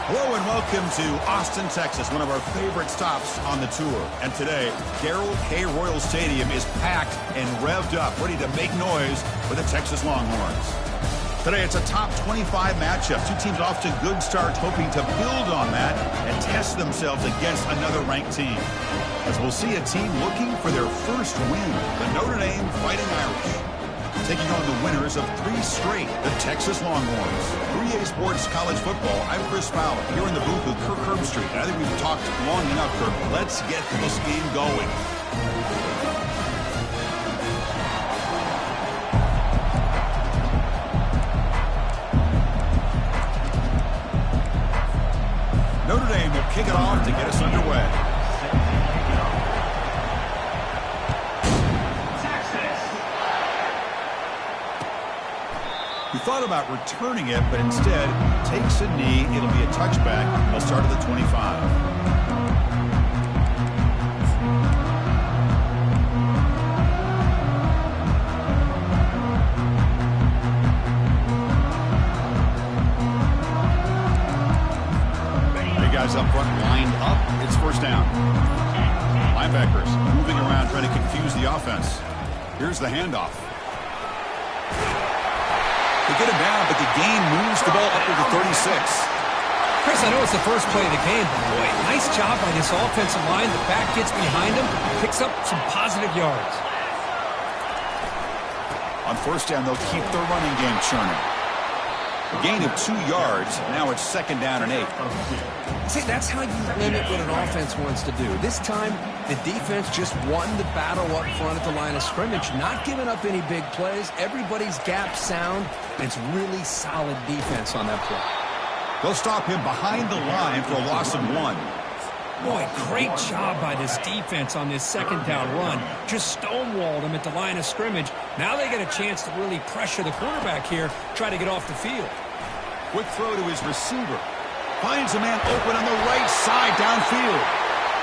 Hello and welcome to Austin, Texas, one of our favorite stops on the tour. And today, Darrell K. Royal Stadium is packed and revved up, ready to make noise for the Texas Longhorns. Today, it's a top 25 matchup. Two teams off to good starts, hoping to build on that and test themselves against another ranked team. As we'll see a team looking for their first win, the Notre Dame Fighting Irish, taking on the winners of 3 straight, the Texas Longhorns. 3A Sports College Football, I'm Chris Fowler, here in the booth with Kirk Herbstreit. And I think we've talked long enough, Kirk. Let's get this game going. Notre Dame will kick it off to get us underway. He thought about returning it, but instead takes a knee. It'll be a touchback. They'll start at the 25. Hey guys up front lined up. It's first down. Linebackers moving around trying to confuse the offense. Here's the handoff. They get him down, but the gain moves the ball up to the 36. Chris, I know it's the first play of the game, but boy, nice job by this offensive line. The back gets behind him, picks up some positive yards. On first down, they'll keep their running game churning. A gain of 2 yards. Now it's second down and 8. See, that's how you limit what an offense wants to do. This time, the defense just won the battle up front at the line of scrimmage, not giving up any big plays. Everybody's gap sound. It's really solid defense on that play. They'll stop him behind the line for a loss of 1. Boy, great job by this defense on this second down run. Just stonewalled him at the line of scrimmage. Now they get a chance to really pressure the quarterback here, try to get off the field. Quick throw to his receiver. Finds a man open on the right side downfield.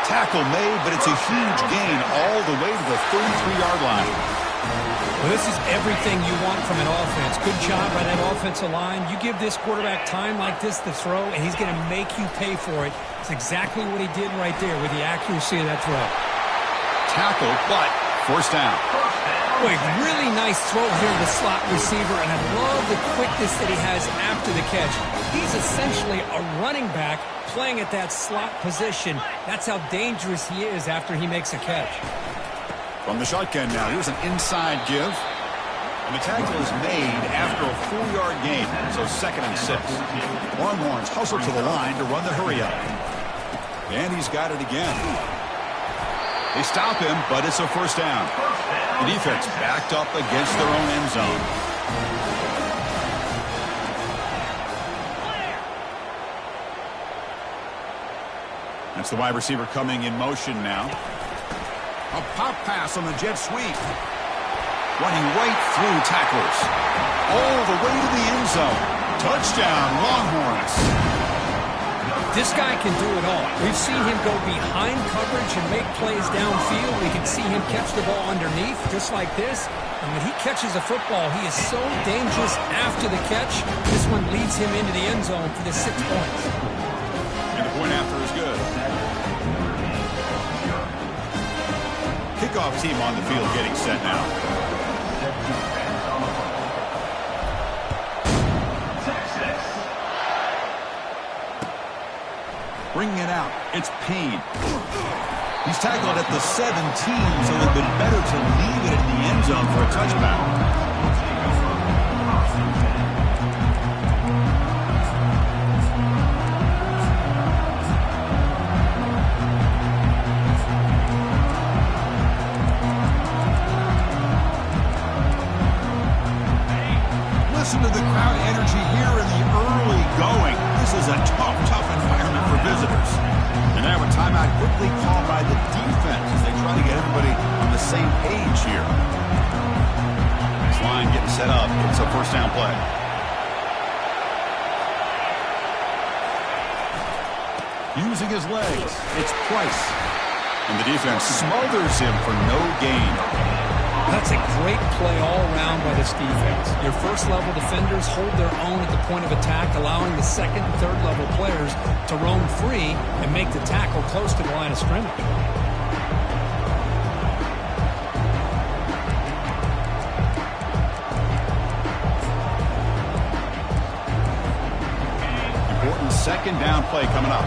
Tackle made, but it's a huge gain all the way to the 33-yard line. Well, this is everything you want from an offense. Good job by that offensive line. You give this quarterback time like this to throw, and he's going to make you pay for it. It's exactly what he did right there with the accuracy of that throw. Tackle, but first down. Boy, really nice throw here to the slot receiver, and I love the quickness that he has after the catch. He's essentially a running back playing at that slot position. That's how dangerous he is after he makes a catch. From the shotgun now, here's an inside give. And the tackle is made after a 4-yard gain, so second and 6. Longhorns hustle to the line to run the hurry up. And he's got it again. They stop him, but it's a first down. The defense backed up against their own end zone. That's the wide receiver coming in motion now. A pop pass on the jet sweep. Running right through tacklers. All the way to the end zone. Touchdown, Longhorns. This guy can do it all. We've seen him go behind coverage and make plays downfield. We can see him catch the ball underneath, just like this. And when he catches a football, he is so dangerous after the catch. This one leads him into the end zone for the 6 points. And the point after is good. Kickoff team on the field getting set now. Bringing it out, it's Payne. He's tackled at the 17, so it would have been better to leave it in the end zone for a touchback. Listen to the crowd energy here in the early going. This is a tough environment for visitors. And now a timeout quickly called by the defense as they try to get everybody on the same page here. This line getting set up. It's a first down play. Using his legs, it's Price. And the defense smothers him for no gain. That's a great play all around by this defense. Your first-level defenders hold their own at the point of attack, allowing the second and third-level players to roam free and make the tackle close to the line of scrimmage. Important second down play coming up.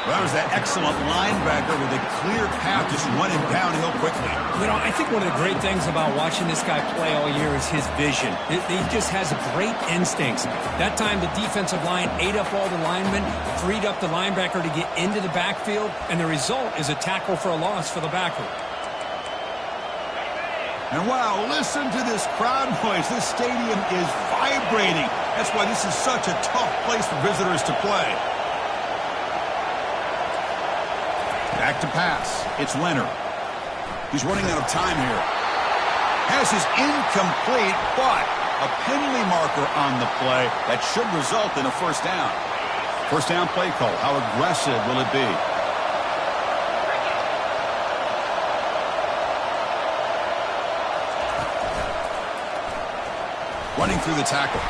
Well, there's that excellent linebacker with a clear path just running downhill quickly. You know, I think one of the great things about watching this guy play all year is his vision. He just has great instincts. That time the defensive line ate up all the linemen, freed up the linebacker to get into the backfield, and the result is a tackle for a loss for the backer. And wow, listen to this crowd noise. This stadium is vibrating. That's why this is such a tough place for visitors to play. Back to pass. It's Leonard. He's running out of time here. Pass is incomplete, but a penalty marker on the play that should result in a first down. First down play call. How aggressive will it be? Running through the tackle.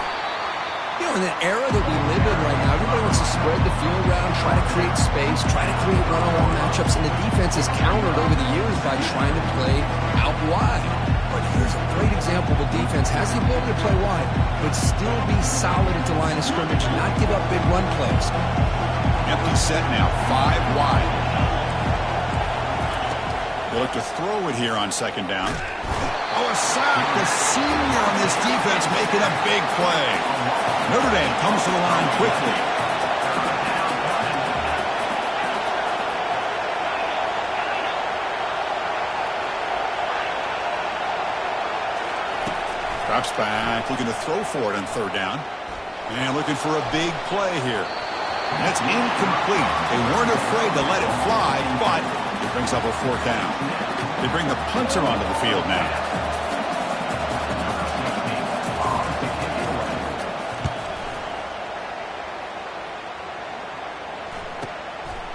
You know, in the era that we live in right now, everybody wants to spread the field around, try to create space, try to create one-on-one matchups, and the defense has countered over the years by trying to play out wide. But here's a great example. The defense has the ability to play wide, but still be solid at the line of scrimmage and not give up big run plays. Empty set now, 5 wide. They look to throw it here on second down. Oh, a sack. The senior on this defense making a big play. Notre Dame comes to the line quickly. Drops back, looking to throw for it on third down. And looking for a big play here. That's incomplete. They weren't afraid to let it fly, but it brings up a fourth down. They bring the punter onto the field now.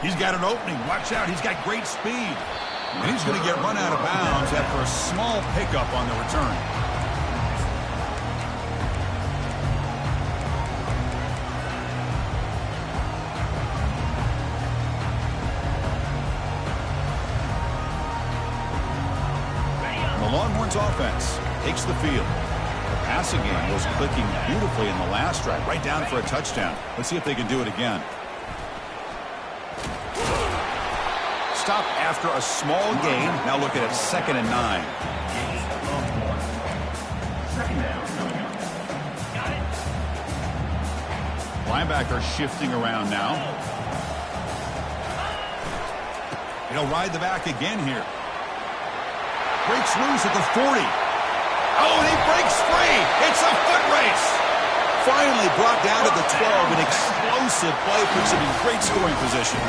He's got an opening. Watch out. He's got great speed. And he's going to get run out of bounds after a small pickup on the return. The Longhorns offense takes the field. The passing game was clicking beautifully in the last drive, right down for a touchdown. Let's see if they can do it again. Stop after a small gain. Now look at it, 2nd and 9. Linebacker shifting around now. He'll ride the back again here. Breaks loose at the 40. Oh, and he breaks free. It's a foot race. Finally brought down to the 12. An explosive play puts him in great scoring position.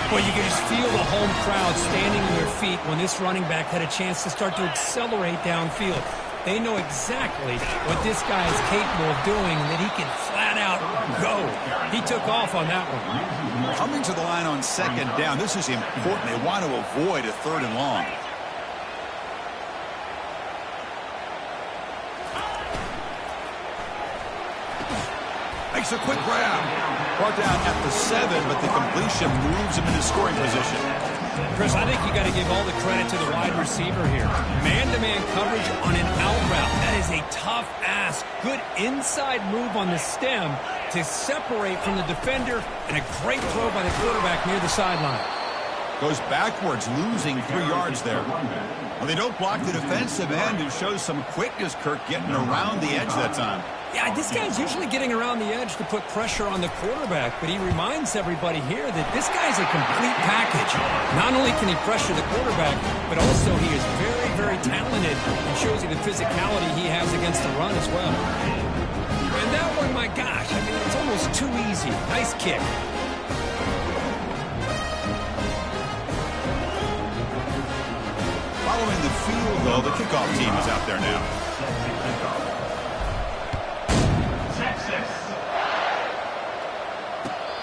Well, you can just feel the home crowd standing on their feet when this running back had a chance to start to accelerate downfield. They know exactly what this guy is capable of doing and that he can flat out go. He took off on that one. Coming to the line on second down, this is important. They want to avoid a third and long. Makes a quick grab. Brought down at the 7, but the completion moves him into scoring position. Chris, I think you got to give all the credit to the wide receiver here. Man-to-man coverage on an out route. That is a tough ask. Good inside move on the stem to separate from the defender, and a great throw by the quarterback near the sideline. Goes backwards, losing 3 yards there. Well, they don't block the defensive end, who shows some quickness, Kirk, getting around the edge that time. Yeah, this guy's usually getting around the edge to put pressure on the quarterback, but he reminds everybody here that this guy's a complete package. Not only can he pressure the quarterback, but also he is very, very talented and shows you the physicality he has against the run as well. And that one, my gosh, I mean, it's almost too easy. Nice kick. Following the field goal, the kickoff team is out there now.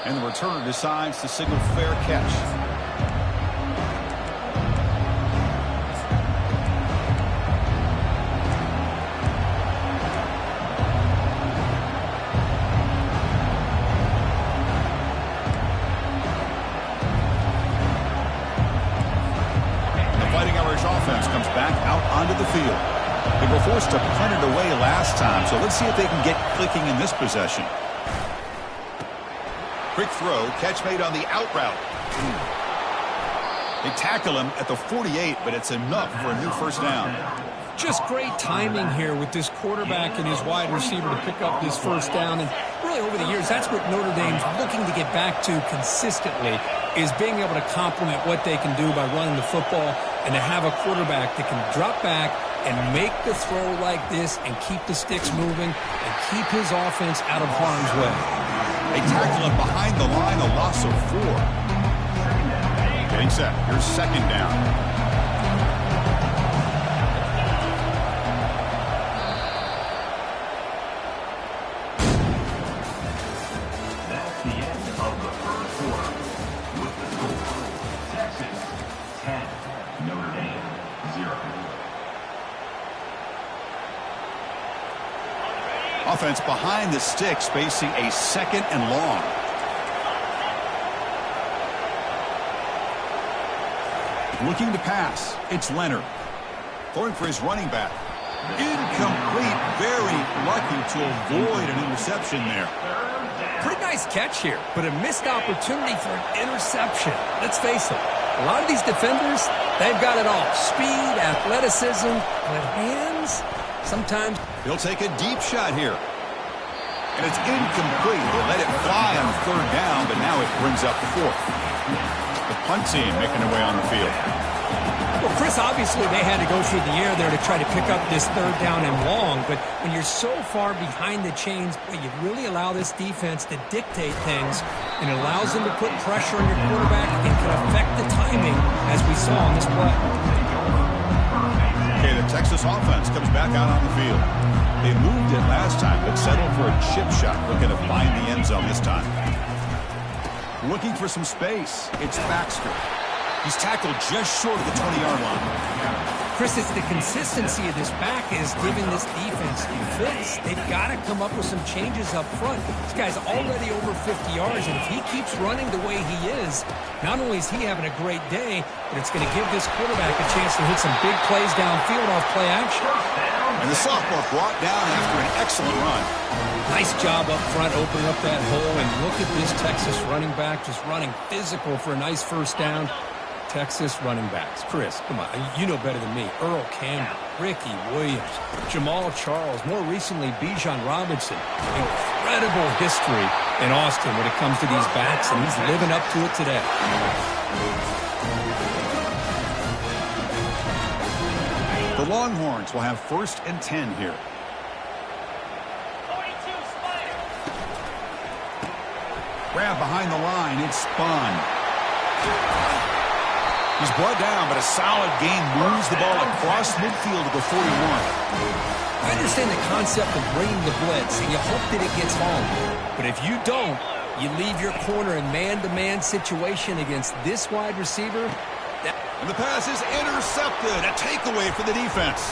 And the returner decides to signal fair catch. The Fighting Irish offense comes back out onto the field. They were forced to punt it away last time, so let's see if they can get clicking in this possession. Quick throw, catch made on the out route. They tackle him at the 48, but it's enough for a new first down. Just great timing here with this quarterback and his wide receiver to pick up this first down. And really over the years, that's what Notre Dame's looking to get back to consistently, is being able to complement what they can do by running the football and to have a quarterback that can drop back and make the throw like this and keep the sticks moving and keep his offense out of harm's way. They tackle him behind the line, a loss of 4. Getting set. Here's second down. That's the end of the first quarter. With the score, Texas 10, Notre Dame 0. Offense behind the sticks, facing a second and long. Looking to pass. It's Leonard. Going for his running back. Incomplete. Very lucky to avoid an interception there. Pretty nice catch here, but a missed opportunity for an interception. Let's face it, a lot of these defenders, they've got it all. Speed, athleticism, but hands, sometimes. He'll take a deep shot here. And it's incomplete. They let it fly on third down, but now it brings up fourth. The punt team making their way on the field. Well, Chris, obviously they had to go through the air there to try to pick up this third down and long, but when you're so far behind the chains, you really allow this defense to dictate things, and it allows them to put pressure on your quarterback and can affect the timing, as we saw on this play. Okay, the Texas offense comes back out on the field. They moved it last time, but settled for a chip shot, looking to find the end zone this time. Looking for some space. It's Baxter. He's tackled just short of the 20-yard line. Chris, it's the consistency of this back is giving this defense fits. They've got to come up with some changes up front. This guy's already over 50 yards, and if he keeps running the way he is, not only is he having a great day, but it's going to give this quarterback a chance to hit some big plays downfield off play action. And the sophomore brought down after an excellent run. Nice job up front, opening up that hole, and look at this Texas running back just running physical for a nice first down. Texas running backs. Chris, come on, you know better than me. Earl Campbell, Ricky Williams, Jamal Charles, more recently Bijan Robinson. Incredible history in Austin when it comes to these backs, and he's living up to it today. The Longhorns will have 1st and 10 here. Grab behind the line. It's spun. He's brought down, but a solid gain moves the ball across midfield to the 41. I understand the concept of bringing the blitz, and you hope that it gets home. But if you don't, you leave your corner in man-to-man situation against this wide receiver. And the pass is intercepted. A takeaway for the defense.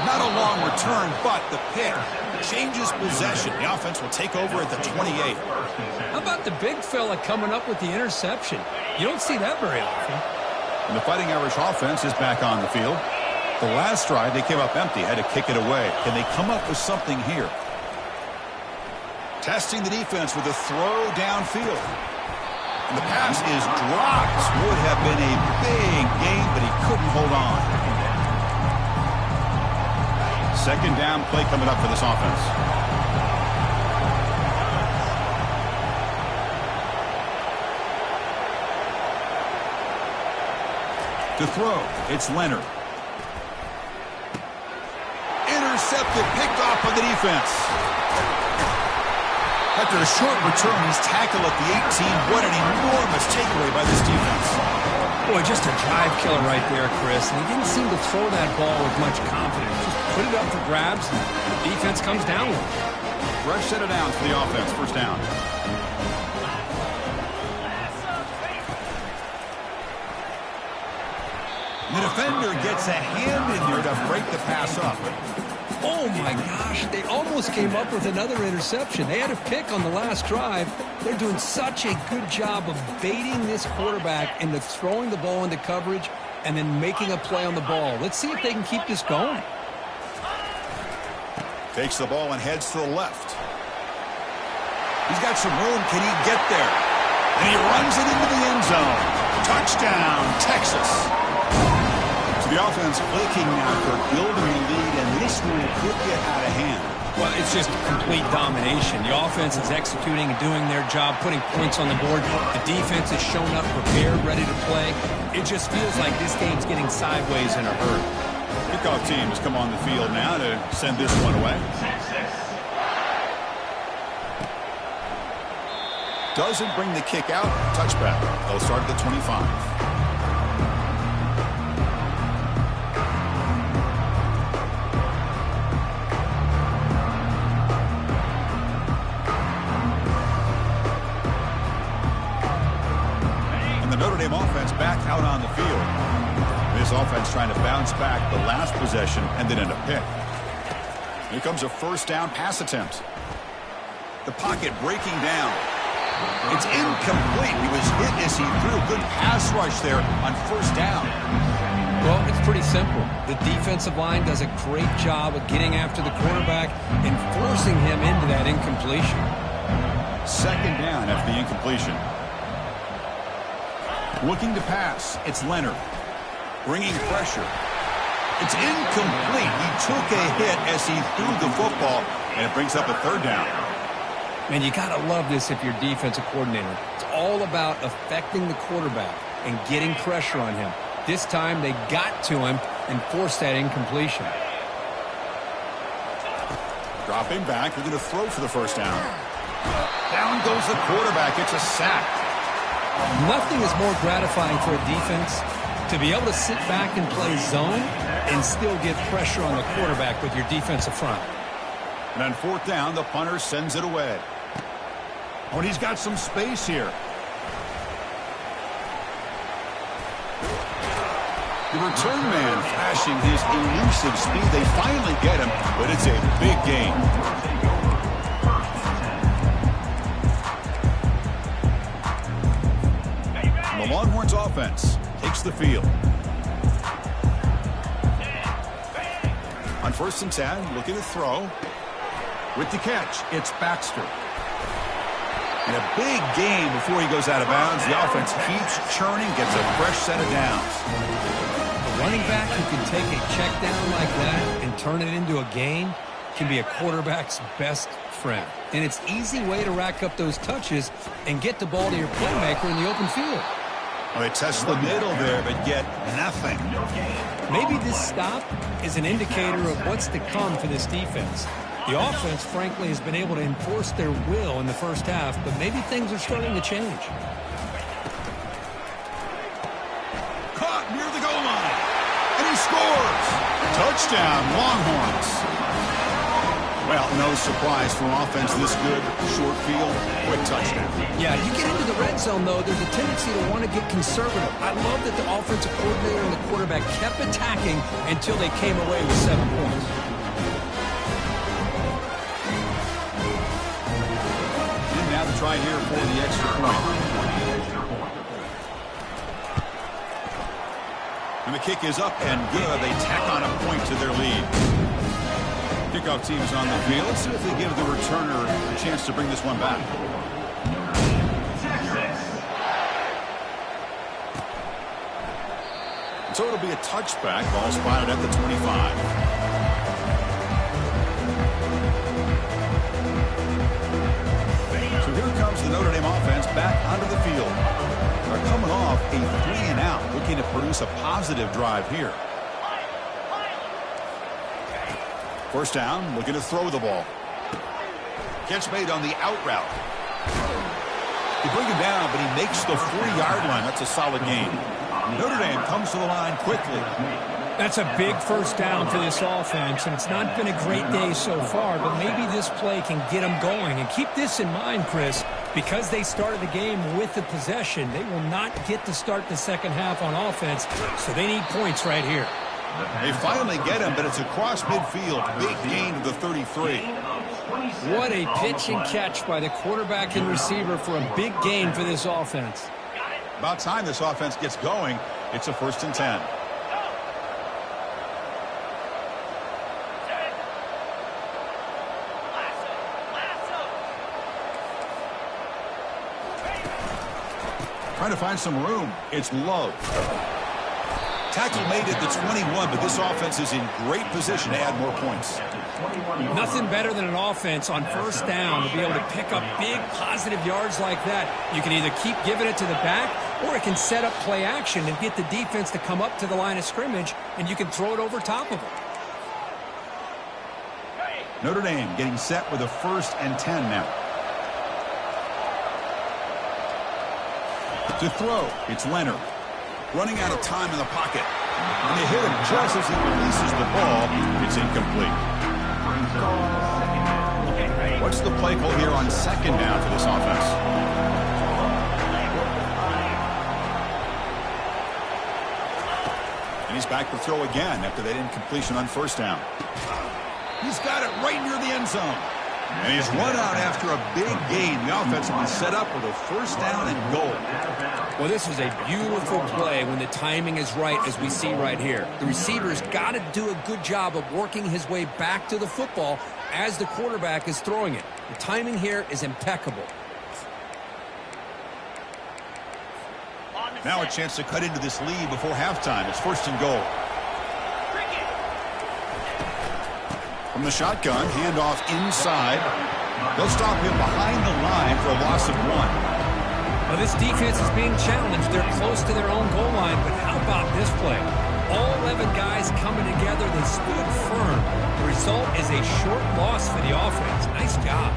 Not a long return, but the pick changes possession. The offense will take over at the 28. How about the big fella coming up with the interception? You don't see that very often. And the Fighting Irish offense is back on the field. The last drive, they came up empty, had to kick it away. Can they come up with something here? Testing the defense with a throw downfield. And the pass is dropped. Would have been a big gain, but he couldn't hold on. Second down play coming up for this offense. To throw, it's Leonard. Intercepted, picked off by the defense. After a short return, he's tackled at the 18. What an enormous takeaway by this defense. Boy, just a drive killer right there, Chris. And he didn't seem to throw that ball with much confidence. Just put it up for grabs, and the defense comes down with it. fresh set of downs for the offense. First down. The defender gets a hand in there to break the pass up. Oh, my gosh. They almost came up with another interception. They had a pick on the last drive. They're doing such a good job of baiting this quarterback into throwing the ball into coverage and then making a play on the ball. Let's see if they can keep this going. Takes the ball and heads to the left. He's got some room. Can he get there? And he runs it into the end zone. Touchdown, Texas. So the offense clicking now for building the lead, and this one could get out of hand. Well, it's just complete domination. The offense is executing and doing their job, putting points on the board. The defense has shown up prepared, ready to play. It just feels like this game's getting sideways in a hurry. Kickoff team has come on the field now to send this one away. Doesn't bring the kick out. Touchback. They'll start at the 25. And the Notre Dame offense back out on the field. This offense trying to bounce back the last possession and then end a pick. Here comes a first down pass attempt. The pocket breaking down. It's incomplete. He was hit as he threw. Good pass rush there on first down. Well, it's pretty simple. The defensive line does a great job of getting after the quarterback and forcing him into that incompletion. Second down after the incompletion. Looking to pass. It's Leonard. Bringing pressure. It's incomplete. He took a hit as he threw the football, and it brings up a third down. Man, you got to love this if you're defensive coordinator. It's all about affecting the quarterback and getting pressure on him. This time they got to him and forced that incompletion. Dropping back. They're going to throw for the first down. Down goes the quarterback. It's a sack. Nothing is more gratifying for a defense to be able to sit back and play zone and still get pressure on the quarterback with your defensive front. And on fourth down, the punter sends it away. Oh, and he's got some space here. The return man flashing his elusive speed. They finally get him, but it's a big gain. And the Longhorns offense takes the field. On 1st and 10, looking to throw. With the catch, it's Baxter. And a big gain before he goes out of bounds. The offense keeps churning, gets a fresh set of downs. A running back who can take a check down like that and turn it into a gain can be a quarterback's best friend. And it's an easy way to rack up those touches and get the ball to your playmaker in the open field. Well, they test the middle there, but get nothing. Maybe this stop is an indicator of what's to come for this defense. The offense, frankly, has been able to enforce their will in the first half, but maybe things are starting to change. Caught near the goal line, and he scores. Touchdown, Longhorns. Well, no surprise for an offense this good. Short field, quick touchdown. Yeah, you get into the red zone, though, there's a tendency to want to get conservative. I love that the offensive coordinator and the quarterback kept attacking until they came away with 7 points. And now the try here for the extra point. And the kick is up and good. They tack on a point to their lead. Kickoff team is on the field. Let's see if they give the returner a chance to bring this one back. So it'll be a touchback. Ball spotted at the 25. So here comes the Notre Dame offense back onto the field. They're coming off a 3-and-out, looking to produce a positive drive here. First down, looking to throw the ball. Catch made on the out route. They bring him down, but he makes the 4-yard line. That's a solid gain. Notre Dame comes to the line quickly. That's a big first down for this offense, and it's not been a great day so far, but maybe this play can get them going. And keep this in mind, Chris, because they started the game with the possession, they will not get to start the second half on offense, so they need points right here. They finally get him, but it's across midfield. Big gain to the 33. What a pitch and catch by the quarterback and receiver for a big gain for this offense. About time this offense gets going. It's a 1st and 10. Trying to find some room. It's Love. Tackle made at the 21, but this offense is in great position to add more points. Nothing better than an offense on first down to be able to pick up big positive yards like that. You can either keep giving it to the back, or it can set up play action and get the defense to come up to the line of scrimmage, and you can throw it over top of them. Notre Dame getting set with a 1st and 10 now. To throw, it's Leonard. Running out of time in the pocket. And they hit him just as he releases the ball. It's incomplete. What's the play call here on 2nd down for this offense? And he's back to throw again after that incompletion on 1st down. He's got it right near the end zone. And he's run out after a big gain. The offense will be set up with a 1st down and goal. Well, this is a beautiful play when the timing is right, as we see right here. The receiver's got to do a good job of working his way back to the football as the quarterback is throwing it. The timing here is impeccable. Now a chance to cut into this lead before halftime. It's 1st and goal. From the shotgun, handoff inside. They'll stop him behind the line for a loss of 1. Well, this defense is being challenged. They're close to their own goal line, but how about this play? All 11 guys coming together. They stood firm. The result is a short loss for the offense. Nice job.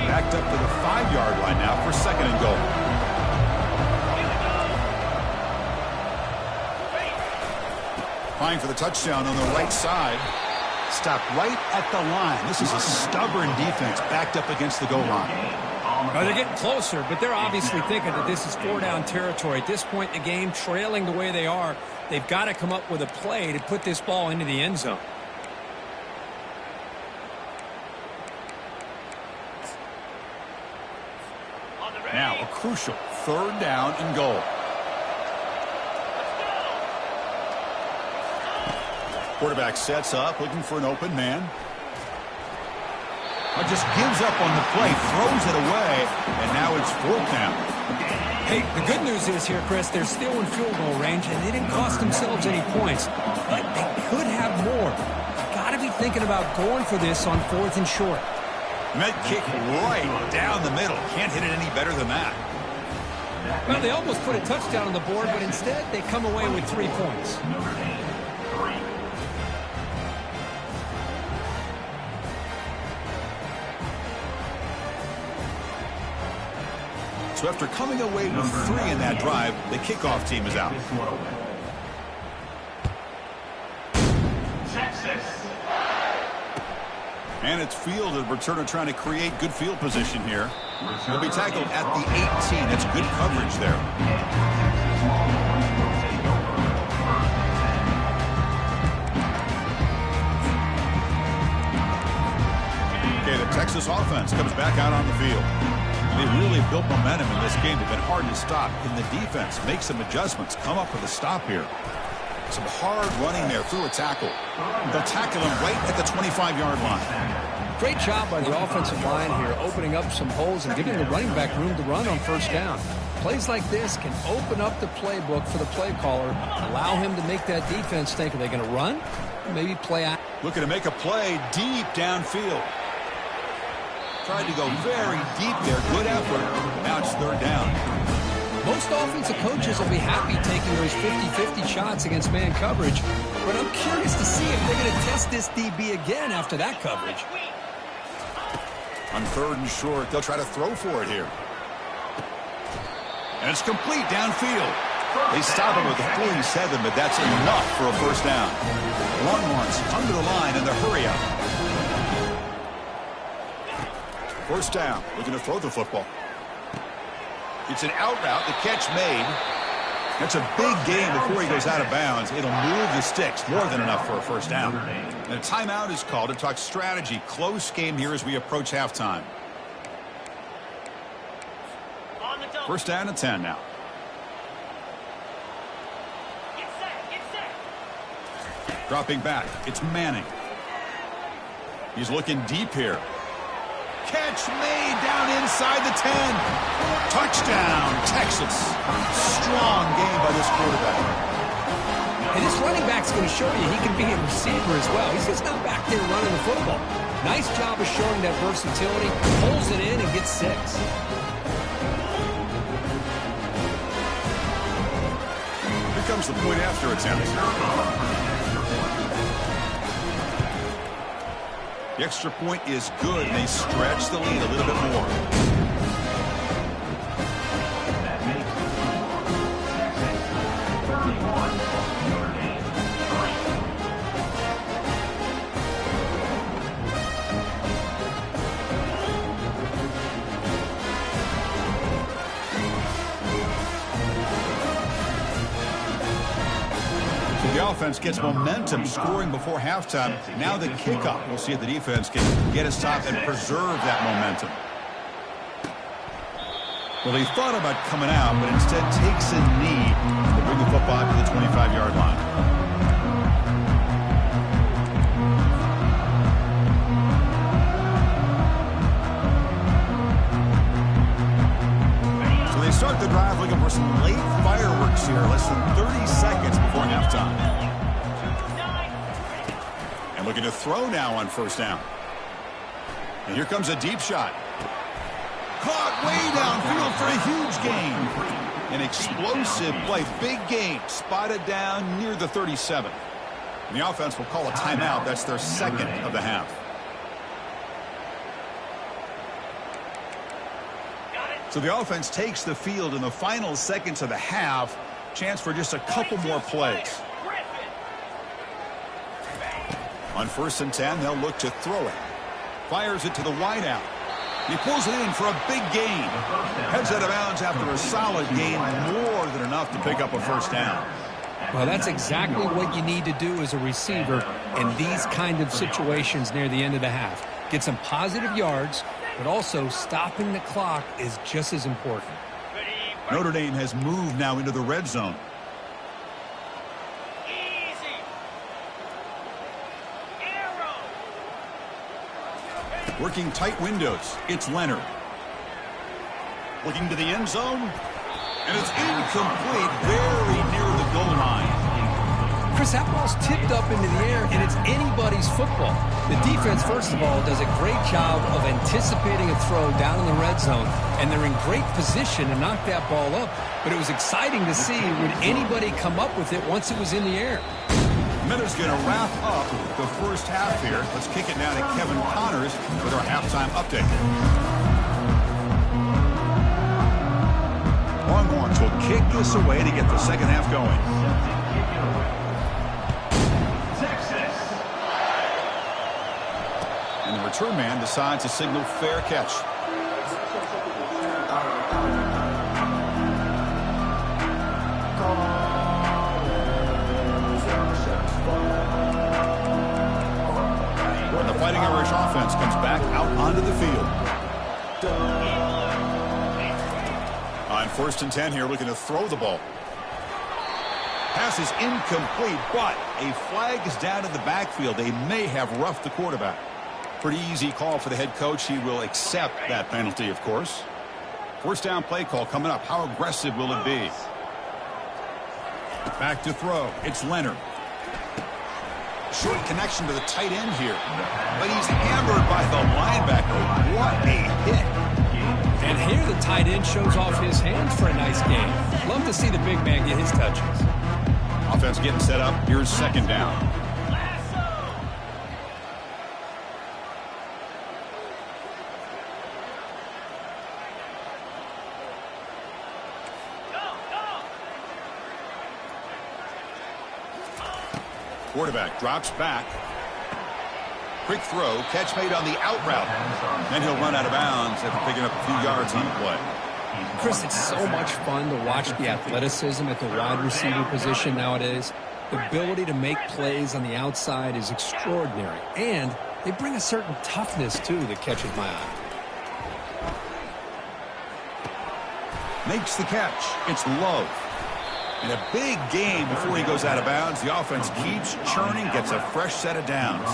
Backed up to the 5-yard line now for 2nd and goal. Trying for the touchdown on the right side. Stopped right at the line. This is a stubborn defense backed up against the goal line. Well, they're getting closer, but they're obviously thinking that this is 4-down territory. At this point in the game, trailing the way they are, they've got to come up with a play to put this ball into the end zone. Now a crucial 3rd down and goal. Quarterback sets up, looking for an open man. Just gives up on the play, throws it away, and now it's 4th down. Hey, the good news is here, Chris, they're still in field goal range, and they didn't cost themselves any points. But they could have more. Got to be thinking about going for this on 4th and short. And that kick right down the middle. Can't hit it any better than that. Well, they almost put a touchdown on the board, but instead they come away with 3 points. So after coming away with 3 in that drive, the kickoff team is out. And it's fielded. Returner trying to create good field position here. He'll be tackled at the 18. That's good coverage there. Okay, the Texas offense comes back out on the field. They really built momentum in this game. They've been hard to stop. Can the defense make some adjustments? Come up with a stop here. Some hard running there through a tackle. They'll tackle him right at the 25-yard line. Great job by the offensive line here, opening up some holes and giving the running back room to run on 1st down. Plays like this can open up the playbook for the play caller, allow him to make that defense think, are they going to run? Maybe play out. Looking to make a play deep downfield. Tried to go very deep there. Good effort. Now it's 3rd down. Most offensive coaches will be happy taking those 50-50 shots against man coverage, but I'm curious to see if they're going to test this DB again after that coverage. On 3rd and short, they'll try to throw for it here. And it's complete downfield. They stop him with a 47, but that's enough for a first down. Longhorns come to the line in the hurry up. First down, looking to throw the football. It's an out route, the catch made. That's a big gain before he goes out of bounds. It'll move the sticks, more than enough for a first down. And a timeout is called to talk strategy. Close game here as we approach halftime. First down and 10 now. Dropping back, it's Manning. He's looking deep here. Catch made down inside the 10. Touchdown, Texas. Strong game by this quarterback. And this running back's going to show you he can be a receiver as well. He's just not back there running the football. Nice job of showing that versatility. Pulls it in and gets 6. Here comes the point after attempt. The extra point is good, and they stretch the lead a little bit more. That makes the score Texas 31, Notre Dame 3. The offense gets momentum scoring before halftime. Now the kickoff. We'll see if the defense can get a stop and preserve that momentum. Well, he thought about coming out, but instead takes a knee to bring the football to the 25-yard line. So they start the drive looking for some late fireworks here, less than 30 seconds before halftime. And looking to throw now on first down. And here comes a deep shot. Caught way downfield for a huge gain. An explosive play, big gain, spotted down near the 37. And the offense will call a timeout. That's their second of the half. So the offense takes the field in the final seconds of the half. Chance for just a couple more plays. On first and 10, they'll look to throw it. Fires it to the wideout. He pulls it in for a big gain. Heads out of bounds after a solid gain, more than enough to pick up a first down. Well, that's exactly what you need to do as a receiver in these kind of situations near the end of the half. Get some positive yards, but also stopping the clock is just as important. Notre Dame has moved now into the red zone. Working tight windows. It's Leonard. Looking to the end zone. And it's incomplete, very near the goal line. Chris, that ball's tipped up into the air, and it's anybody's football. The defense, first of all, does a great job of anticipating a throw down in the red zone, and they're in great position to knock that ball up. But it was exciting to see, would anybody come up with it once it was in the air? Miller's going to wrap up the first half here. Let's kick it now to Kevin Connors with our halftime update. Longhorns will kick this away to get the second half going. And the return man decides to signal fair catch. And the Fighting Irish offense comes back out onto the field. On first and 10 here, looking to throw the ball. Pass is incomplete, but a flag is down in the backfield. They may have roughed the quarterback. Pretty easy call for the head coach. He will accept that penalty, of course. First down play call coming up. How aggressive will it be? Back to throw. It's Leonard. Short connection to the tight end here. But he's hammered by the linebacker. What a hit. And here the tight end shows off his hands for a nice game. Love to see the big man get his touches. Offense getting set up. Here's second down. Quarterback drops back. Quick throw, catch made on the out route. Then he'll run out of bounds after picking up a few yards on the play. Chris, it's so much fun to watch the athleticism at the wide receiver position nowadays. The ability to make plays on the outside is extraordinary. And they bring a certain toughness, too, that catches my eye. Makes the catch. It's low. And a big gain before he goes out of bounds. The offense keeps churning, gets a fresh set of downs.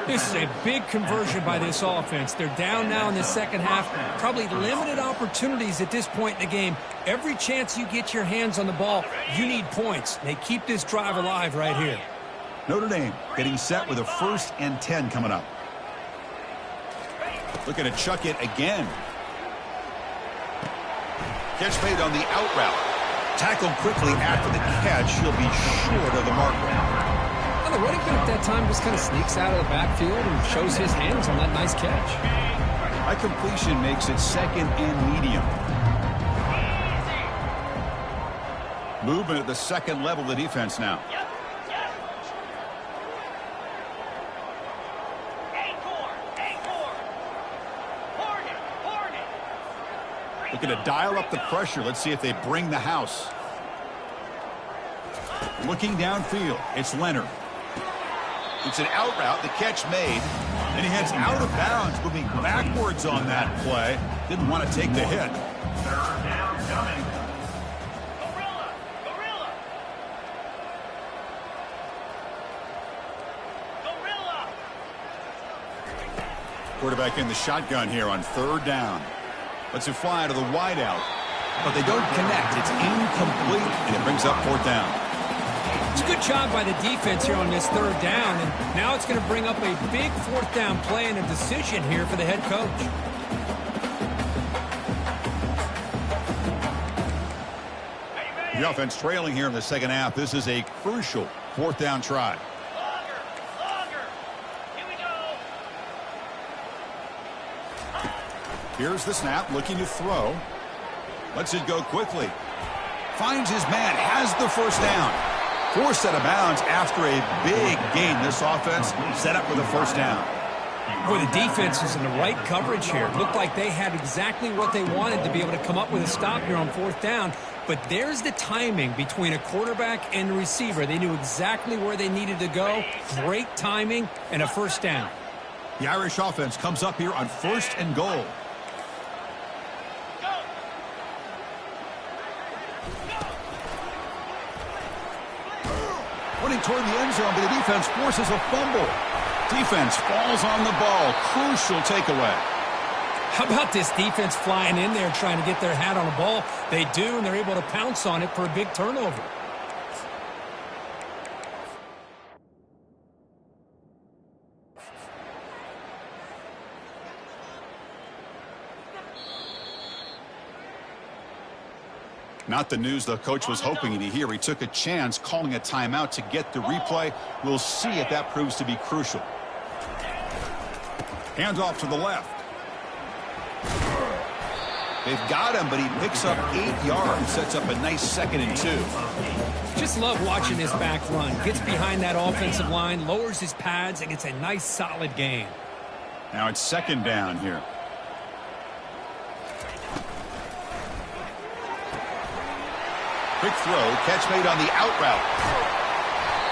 This is a big conversion by this offense. They're down now in the second half. Probably limited opportunities at this point in the game. Every chance you get your hands on the ball, you need points. They keep this drive alive right here. Notre Dame getting set with a 1st and 10 coming up. Looking to chuck it again. Catch made on the out route. Tackled quickly after the catch. He'll be short of the marker. The running back that time just kind of sneaks out of the backfield and shows his hands on that nice catch. High completion makes it 2nd and medium. Movement at the 2nd level of the defense now. Looking to dial up the pressure. Let's see if they bring the house. Looking downfield, it's Leonard. It's an out route, the catch made, and he heads out of bounds, moving backwards on that play. Didn't want to take the hit. 3rd down coming. Gorilla. Quarterback in the shotgun here on 3rd down. Lets it fly to the wide out, but they don't connect. It's incomplete, and it brings up 4th down. It's a good job by the defense here on this 3rd down, and now it's going to bring up a big 4th down play and a decision here for the head coach. The offense trailing here in the second half. This is a crucial 4th down try. Longer. Here we go. Here's the snap, looking to throw. Lets it go quickly. Finds his man, has the 1st down. Forced out of bounds after a big gain. This offense set up with a 1st down. Boy, the defense is in the right coverage here. It looked like they had exactly what they wanted to be able to come up with a stop here on 4th down. But there's the timing between a quarterback and the receiver. They knew exactly where they needed to go. Great timing and a 1st down. The Irish offense comes up here on 1st and goal. Running toward the end zone, but the defense forces a fumble. Defense falls on the ball. Crucial takeaway. How about this defense flying in there trying to get their hat on the ball? They do, and they're able to pounce on it for a big turnover. Not the news the coach was hoping to hear. He took a chance calling a timeout to get the replay. We'll see if that proves to be crucial. Hands off to the left. They've got him, but he picks up 8 yards. Sets up a nice 2nd and 2. Just love watching this back run. Gets behind that offensive line, lowers his pads, and gets a nice solid gain. Now it's 2nd down here. Quick throw, catch made on the out route.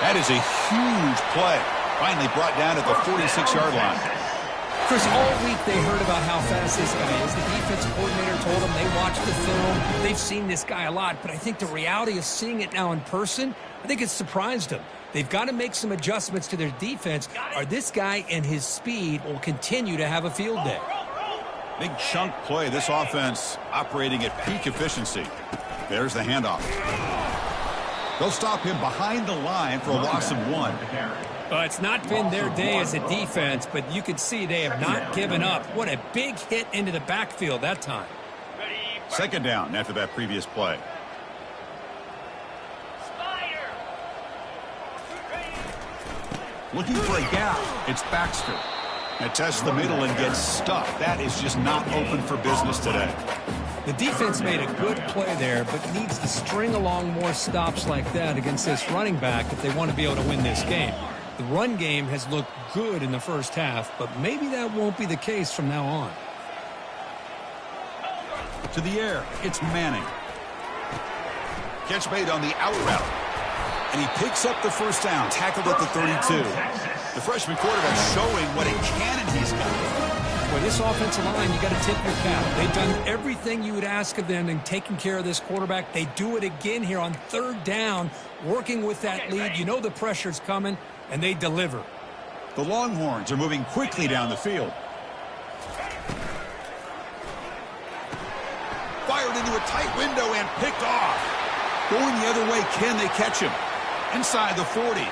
That is a huge play. Finally brought down at the 46-yard line. Chris, all week they heard about how fast this guy is. The defensive coordinator told them they watched the film. They've seen this guy a lot, but I think the reality of seeing it now in person, I think it's surprised them. They've got to make some adjustments to their defense, or this guy and his speed will continue to have a field day. Big chunk play. This offense operating at peak efficiency. There's the handoff. They'll stop him behind the line for a loss of 1. It's not been their day as a defense, but you can see they have not given up. What a big hit into the backfield that time. 2nd down after that previous play. Looking for a gap. It's Baxter. Now tests the middle and gets stuck. That is just not open for business today. The defense made a good play there, but needs to string along more stops like that against this running back if they want to be able to win this game. The run game has looked good in the first half, but maybe that won't be the case from now on. To the air, it's Manning. Catch made on the out route. And he picks up the first down, tackled at the 32. The freshman quarterback showing what a cannon he's got. Boy, this offensive line, you got to tip your cap. They've done everything you would ask of them in taking care of this quarterback. They do it again here on third down, working with that lead. You know the pressure's coming, and they deliver. The Longhorns are moving quickly down the field. Fired into a tight window and picked off. Going the other way, can they catch him? Inside the 40.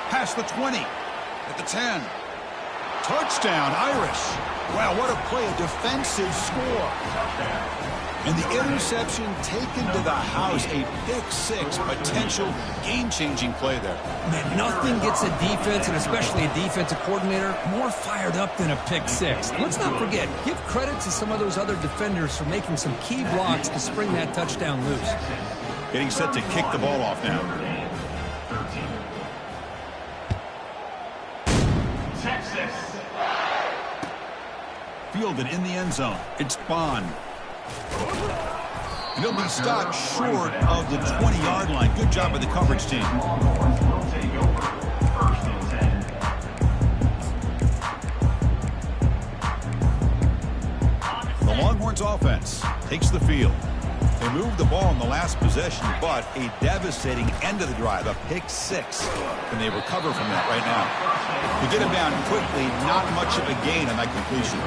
Past the 20. At the 10. Touchdown, Irish. Wow, what a play, a defensive score. And the interception taken to the house, a pick-6, potential game-changing play there. Man, nothing gets a defense, and especially a defensive coordinator, more fired up than a pick-6. And let's not forget, give credit to some of those other defenders for making some key blocks to spring that touchdown loose. Getting set to kick the ball off now. Texas. Fielded in the end zone. It's Bond. And he'll be stopped short of the 20-yard line. Good job by the coverage team. Will take over. 1st and 10. The Longhorns offense takes the field. They moved the ball in the last possession, but a devastating end of the drive, a pick-6. Can they recover from that right now? To get him down quickly, not much of a gain on that completion.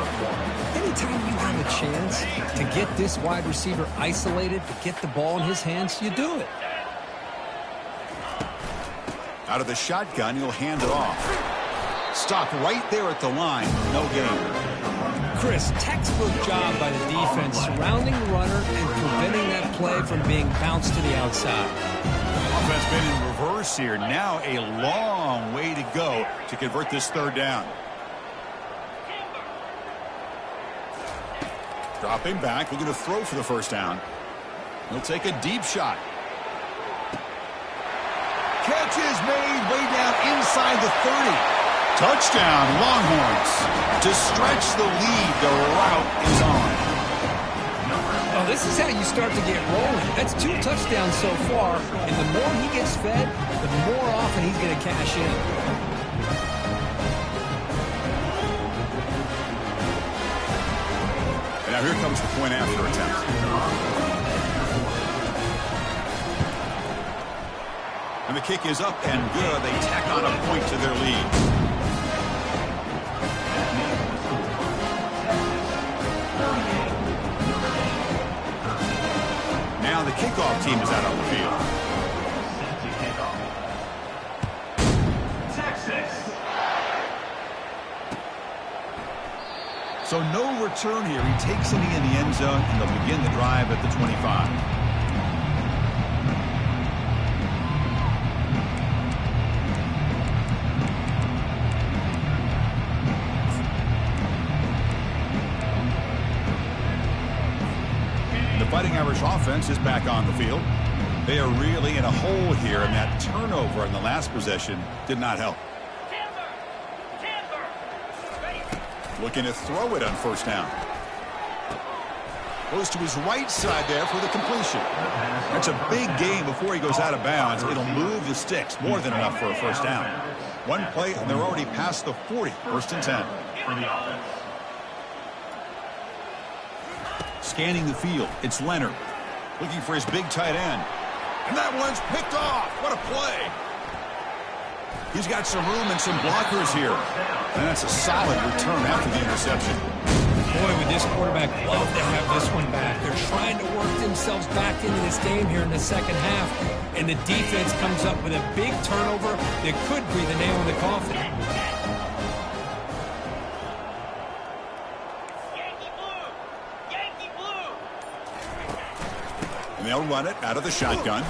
Anytime you have a chance to get this wide receiver isolated, to get the ball in his hands, you do it. Out of the shotgun, he'll hand it off. Stopped right there at the line. No gain. Chris, textbook job by the defense surrounding the runner and preventing that play from being bounced to the outside. Offense been in reverse here. Now a long way to go to convert this third down. Dropping back, looking to throw for the first down. He'll take a deep shot. Catch is made way down inside the 30. Touchdown, Longhorns. To stretch the lead, the route is on. Well, this is how you start to get rolling. That's 2 touchdowns so far, and the more he gets fed, the more often he's going to cash in. And now here comes the point after attempt. And the kick is up and good. They tack on a point to their lead. Now the kickoff team is out on the field. Set to kick off. Texas. So no return here. He takes it in the end zone, and they'll begin the drive at the 25. The Fighting Irish offense is back on the field. They are really in a hole here, and that turnover in the last possession did not help. Looking to throw it on first down. Goes to his right side there for the completion. That's a big gain before he goes out of bounds. It'll move the sticks, more than enough for a first down. One play, and they're already past the 40. 1st and 10. For the offense. Scanning the field, it's Leonard. Looking for his big tight end. And that one's picked off. What a play. He's got some room and some blockers here. And that's a solid return after the interception. Boy, would this quarterback love to have this one back. They're trying to work themselves back into this game here in the second half. And the defense comes up with a big turnover that could be the nail in the coffin. And they'll run it out of the shotgun.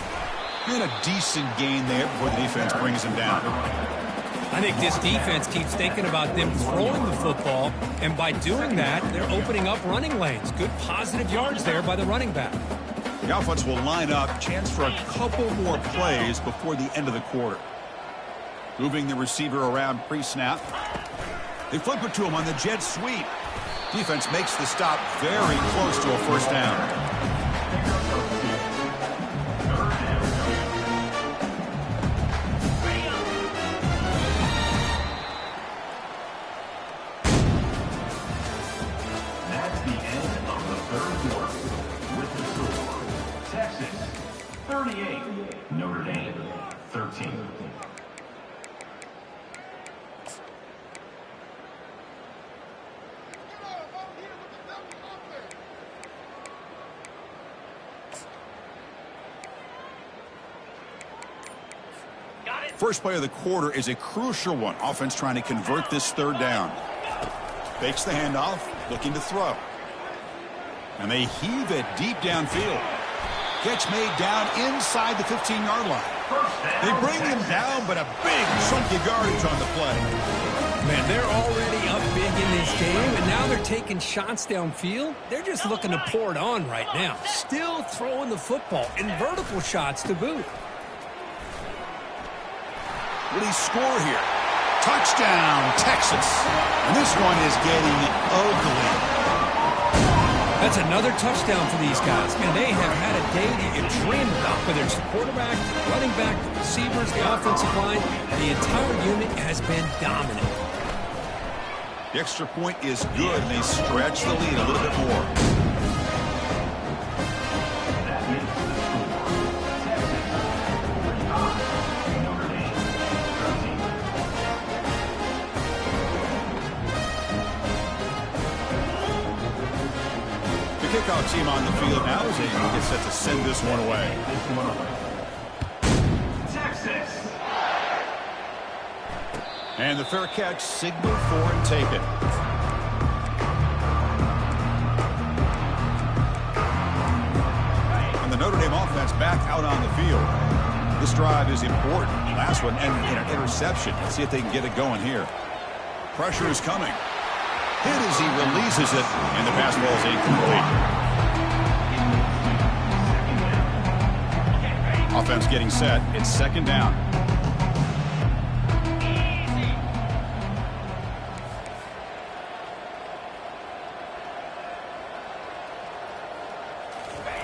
And a decent gain there before the defense brings him down. I think this defense keeps thinking about them throwing the football, and by doing that, they're opening up running lanes. Good positive yards there by the running back. The offense will line up. Chance for a couple more plays before the end of the quarter. Moving the receiver around pre-snap. They flip it to him on the jet sweep. Defense makes the stop very close to a first down. That's the end of the third quarter. With the score, Texas 38, Notre Dame 13. First play of the quarter is a crucial one. Offense trying to convert this third down. Fakes the handoff, looking to throw. And they heave it deep downfield. Catch made down inside the 15-yard line. They bring him down, but a big chunky yardage on the play. Man, they're already up big in this game, and now they're taking shots downfield. They're just looking to pour it on right now. Still throwing the football, and vertical shots to boot. Will he score here? Touchdown, Texas. And this one is getting ugly. That's another touchdown for these guys. And they have had a day that you dream about, whether it's the quarterback, the running back, the receivers, the offensive line. The entire unit has been dominant. The extra point is good, and they stretch the lead a little bit more. Kickoff team on the field now as they get set to send this one away. Texas. And the fair catch, signal for and take it. And the Notre Dame offense back out on the field. This drive is important. Last one ended in an interception. Let's see if they can get it going here. Pressure is coming. Hit as he releases it, and the pass ball is incomplete. Offense getting set. It's second down.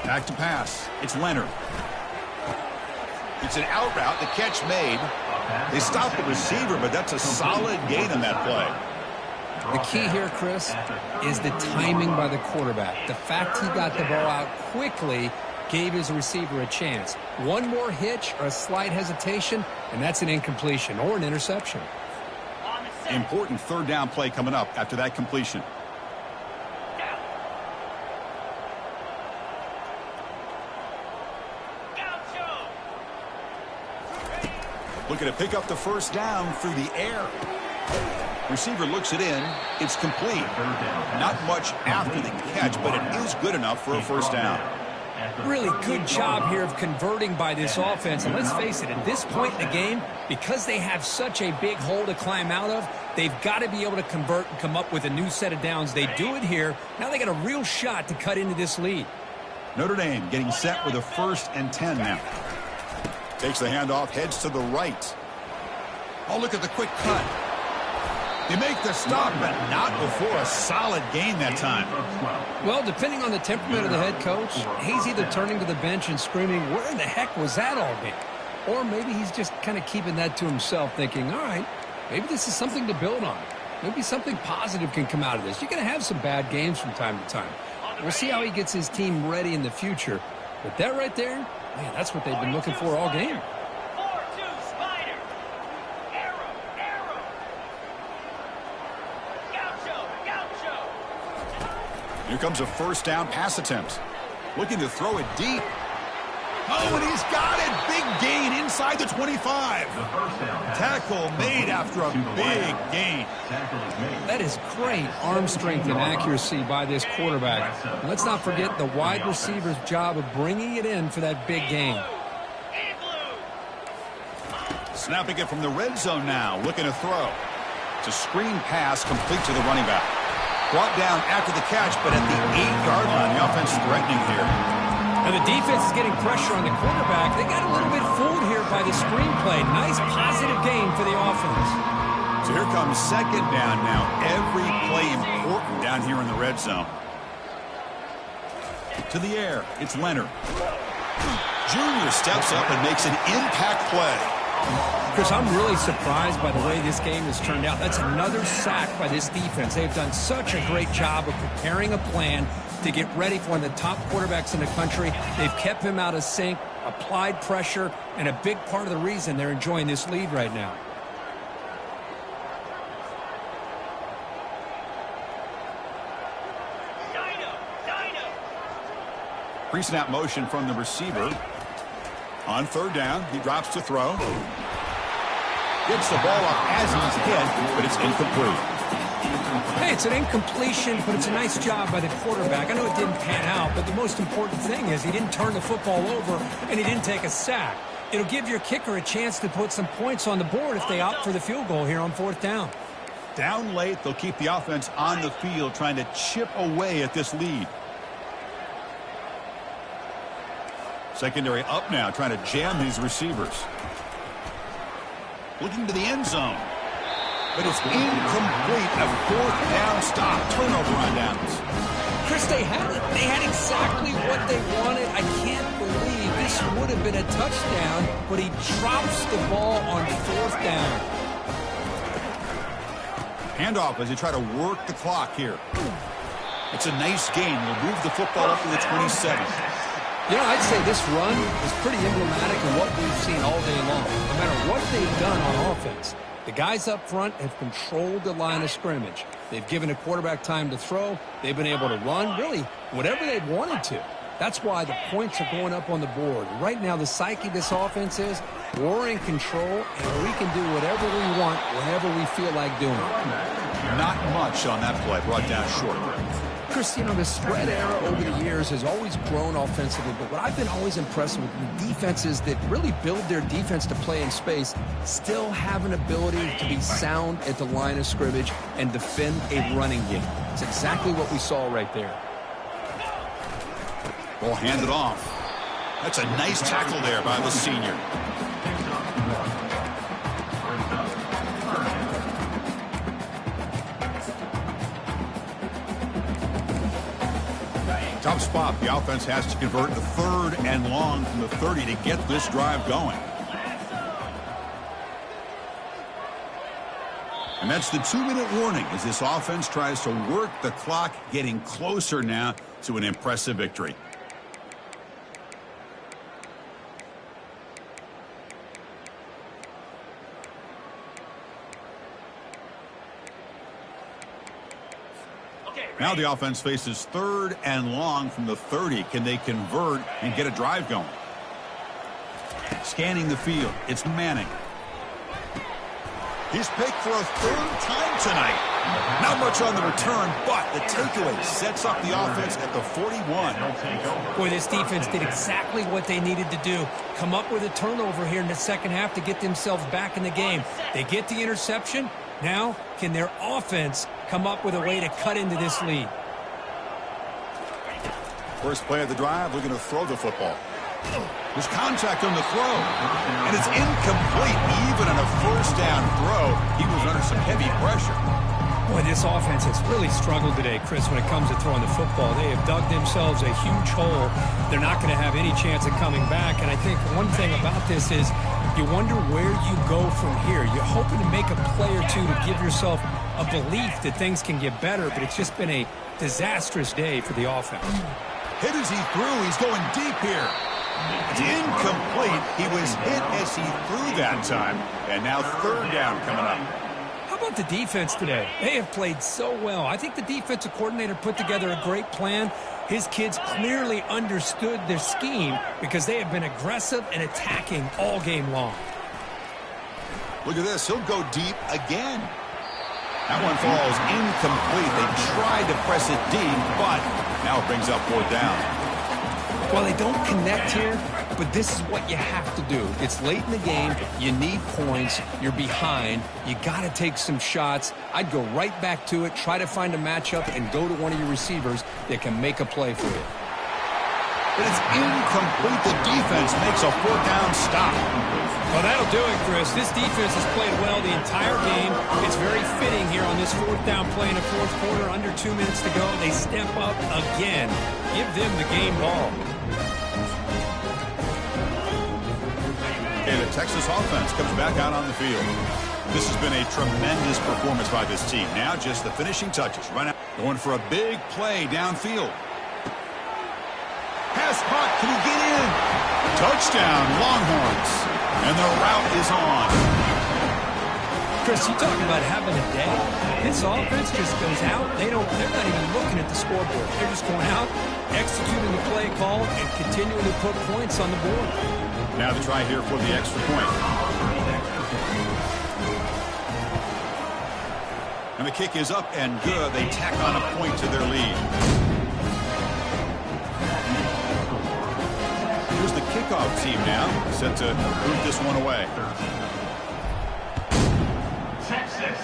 Back to pass. It's Leonard. It's an out route. The catch made. They stopped the receiver, but that's a solid gain on that play. The key here, Chris, is the timing by the quarterback. The fact he got the ball out quickly gave his receiver a chance. One more hitch or a slight hesitation, and that's an incompletion or an interception. Important third down play coming up after that completion. Looking to pick up the first down through the air. Receiver looks it in. It's complete. Not much after the catch, but it is good enough for a first down. Really good job here of converting by this offense. And let's face it, at this point in the game, because they have such a big hole to climb out of, they've got to be able to convert and come up with a new set of downs. They do it here. Now they got a real shot to cut into this lead. Notre Dame getting set with a 1st and 10 now. Takes the handoff, heads to the right. Oh, look at the quick cut. They make the stop, but not before a solid gain that time. Well, depending on the temperament of the head coach, he's either turning to the bench and screaming, where in the heck was that all game? Or maybe he's just kind of keeping that to himself, thinking, all right, maybe this is something to build on. Maybe something positive can come out of this. You're going to have some bad games from time to time. We'll see how he gets his team ready in the future. But that right there, man, that's what they've been looking for all game. Here comes a first down pass attempt. Looking to throw it deep. Oh, and he's got it. Big gain inside the 25. Tackle made after a big gain. That is great arm strength and accuracy by this quarterback. And let's not forget the wide receiver's job of bringing it in for that big gain. Snapping it from the red zone now, looking to throw. It's a screen pass complete to the running back. Brought down after the catch, but at the 8-yard line, the offense threatening here. And the defense is getting pressure on the quarterback. They got a little bit fooled here by the screenplay. Nice positive gain for the offense. So here comes second down now. Every play important down here in the red zone. To the air, it's Leonard. Junior steps up and makes an impact play. Chris, I'm really surprised by the way this game has turned out. That's another sack by this defense. They've done such a great job of preparing a plan to get ready for one of the top quarterbacks in the country. They've kept him out of sync, applied pressure, and a big part of the reason they're enjoying this lead right now. Pre-snap motion from the receiver. On third down, he drops to throw. Gets the ball off as he's hit, but it's incomplete. Hey, it's an incompletion, but it's a nice job by the quarterback. I know it didn't pan out, but the most important thing is he didn't turn the football over and he didn't take a sack. It'll give your kicker a chance to put some points on the board if they opt for the field goal here on fourth down. Down late, they'll keep the offense on the field trying to chip away at this lead. Secondary up now, trying to jam these receivers. Looking to the end zone. But it's incomplete. A fourth down stop. Turnover on downs. Chris, they had exactly what they wanted. I can't believe this would have been a touchdown, but he drops the ball on fourth down. Handoff as they try to work the clock here. It's a nice gain. We'll move the football up to the 27. You know, I'd say this run is pretty emblematic of what we've seen all day long. No matter what they've done on offense, the guys up front have controlled the line of scrimmage. They've given a quarterback time to throw. They've been able to run, really, whatever they've wanted to. That's why the points are going up on the board. Right now, the psyche of this offense is we're in control, and we can do whatever we want whenever we feel like doing it. Not much on that play, brought down short. Chris, you know, the spread era over the years has always grown offensively, but what I've been always impressed with defenses that really build their defense to play in space still have an ability to be sound at the line of scrimmage and defend a running game. It's exactly what we saw right there. Ball handed off. That's a nice tackle there by the senior. Tough spot. The offense has to convert the third and long from the 30 to get this drive going. And that's the 2-minute warning as this offense tries to work the clock, getting closer now to an impressive victory. Now the offense faces third and long from the 30. Can they convert and get a drive going? Scanning the field, it's Manning. He's picked for a third time tonight. Not much on the return, but the takeaway sets up the offense at the 41. Boy, this defense did exactly what they needed to do. Come up with a turnover here in the second half to get themselves back in the game. They get the interception. Now, can their offense come up with a way to cut into this lead? First play of the drive, looking to throw the football. There's contact on the throw, and it's incomplete. Even on a first down throw, he was under some heavy pressure. Boy, this offense has really struggled today, Chris, when it comes to throwing the football. They have dug themselves a huge hole. They're not going to have any chance of coming back, and I think one thing about this is you wonder where you go from here. You're hoping to make a play or two to give yourself a belief that things can get better, but it's just been a disastrous day for the offense. Hit as he threw. He's going deep here. It's incomplete. He was hit as he threw that time, and now third down coming up. How about the defense today? They have played so well. I think the defensive coordinator put together a great plan. His kids clearly understood their scheme because they have been aggressive and attacking all game long. Look at this. He'll go deep again. That one falls incomplete. They tried to press it deep, but now it brings up fourth down. Well, they don't connect here, but this is what you have to do. It's late in the game. You need points. You're behind. You got to take some shots. I'd go right back to it, try to find a matchup, and go to one of your receivers that can make a play for you. But it's incomplete. The defense makes a fourth down stop. Well, that'll do it, Chris. This defense has played well the entire game. It's very fitting here on this fourth down play in the fourth quarter. Under 2 minutes to go, they step up again. Give them the game ball. And the Texas offense comes back out on the field. This has been a tremendous performance by this team. Now just the finishing touches. Run out, going for a big play downfield. Pass caught. Can he get in? Touchdown, Longhorns. And the route is on. Chris, you talking about having a day? This offense just goes out. They're not even looking at the scoreboard. They're just going out, executing the play call, and continuing to put points on the board. Now the try here for the extra point. And the kick is up and good. They tack on a point to their lead. Here's the kickoff team now, set to move this one away. Texas.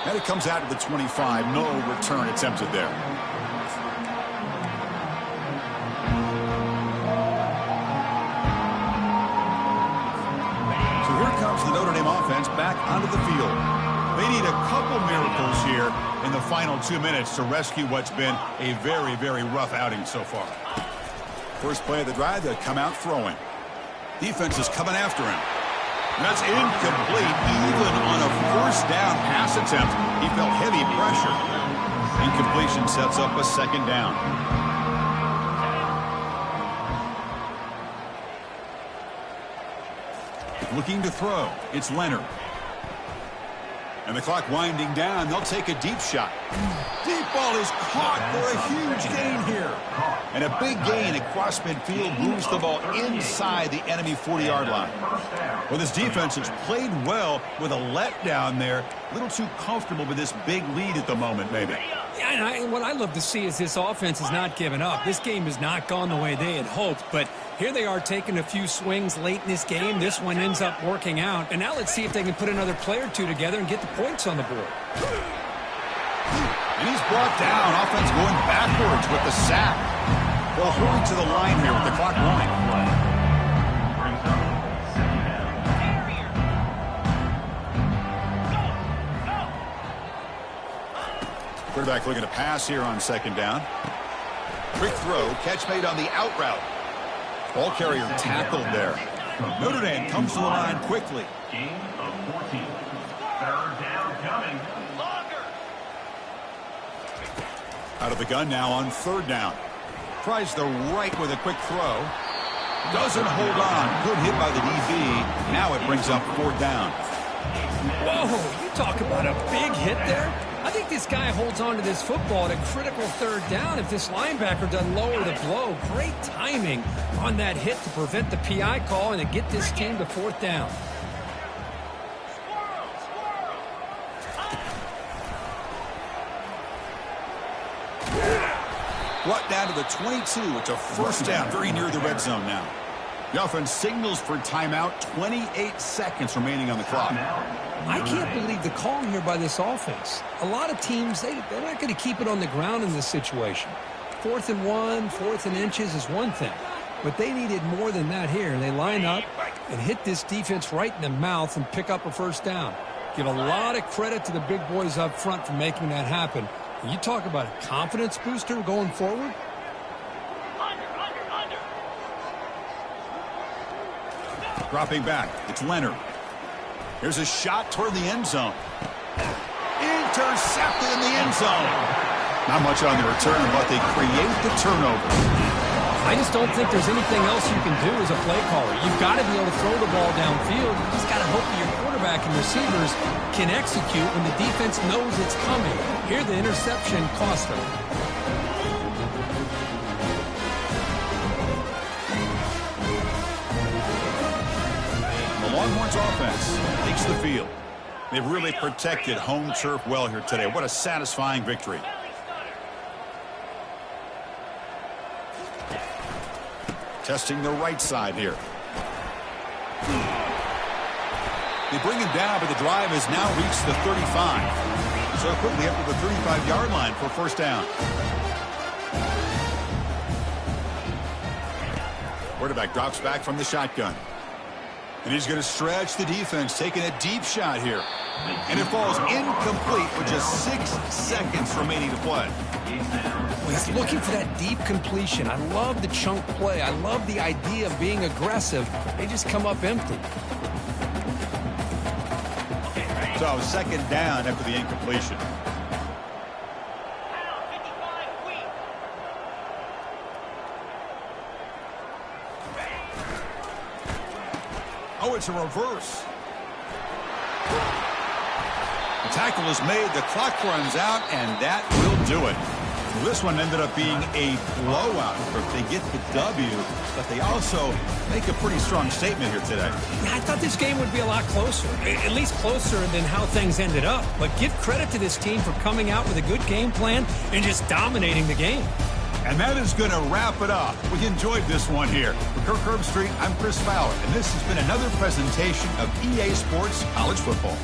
And it comes out to the 25. No return attempted there. So here comes the Notre Dame offense back onto the field. They need a couple miracles here in the final 2 minutes to rescue what's been a very, very rough outing so far. First play of the drive, they'll come out throwing. Defense is coming after him. And that's incomplete. Even on a first down pass attempt, he felt heavy pressure. Incompletion sets up a second down. Looking to throw. It's Leonard. And the clock winding down. They'll take a deep shot. Deep ball is caught for a huge gain here. And a big gain across midfield moves the ball inside the enemy 40-yard line. Well, this defense has played well with a letdown there. A little too comfortable with this big lead at the moment, maybe. Yeah, and what I love to see is this offense has not given up. This game has not gone the way they had hoped, but here they are taking a few swings late in this game. This one ends up working out. And now let's see if they can put another play or two together and get the points on the board. And he's brought down. Offense going backwards with the sack. They'll hurry to the line here with the clock running. Quarterback looking to pass here on second down. Quick throw. Catch made on the out route. Ball carrier tackled there. Notre Dame comes to the line quickly. Gain of 14. Third down coming. Out of the gun now on third down. Tries the right with a quick throw. Doesn't hold on. Good hit by the DB. Now it brings up fourth down. Whoa, you talk about a big hit there. I think this guy holds on to this football at a critical third down if this linebacker doesn't lower the blow. Great timing on that hit to prevent the PI call and to get this team to fourth down. Brought down to the 22. It's a first down, very near the red zone now. The offense signals for timeout. 28 seconds remaining on the clock. I can't believe the call here by this offense. A lot of teams, they're not going to keep it on the ground in this situation. 4th and 1, 4th and inches is one thing. But they needed more than that here. They line up and hit this defense right in the mouth and pick up a first down. Give a lot of credit to the big boys up front for making that happen. You talk about a confidence booster going forward. Dropping back, it's Leonard. Here's a shot toward the end zone. Intercepted in the end zone. Not much on the return, but they create the turnover. I just don't think there's anything else you can do as a play caller. You've got to be able to throw the ball downfield. You just got to hope that your quarterback and receivers can execute when the defense knows it's coming. Here, the interception cost them. The Longhorns offense takes the field. They've really protected home turf well here today. What a satisfying victory. Testing the right side here. They bring him down, but the drive has now reached the 35. So quickly up to the 35-yard line for first down. Quarterback drops back from the shotgun. And he's going to stretch the defense, taking a deep shot here. And it falls incomplete with just 6 seconds remaining to play. He's looking for that deep completion. I love the chunk play. I love the idea of being aggressive. They just come up empty. So second down after the incompletion. Oh, it's a reverse. The tackle is made, the clock runs out, and that will do it. Well, this one ended up being a blowout. They get the W, but they also make a pretty strong statement here today. I thought this game would be a lot closer, at least closer than how things ended up. But give credit to this team for coming out with a good game plan and just dominating the game. And that is going to wrap it up. We enjoyed this one here. For Kirk Herbstreit, I'm Chris Fowler, and this has been another presentation of EA Sports College Football.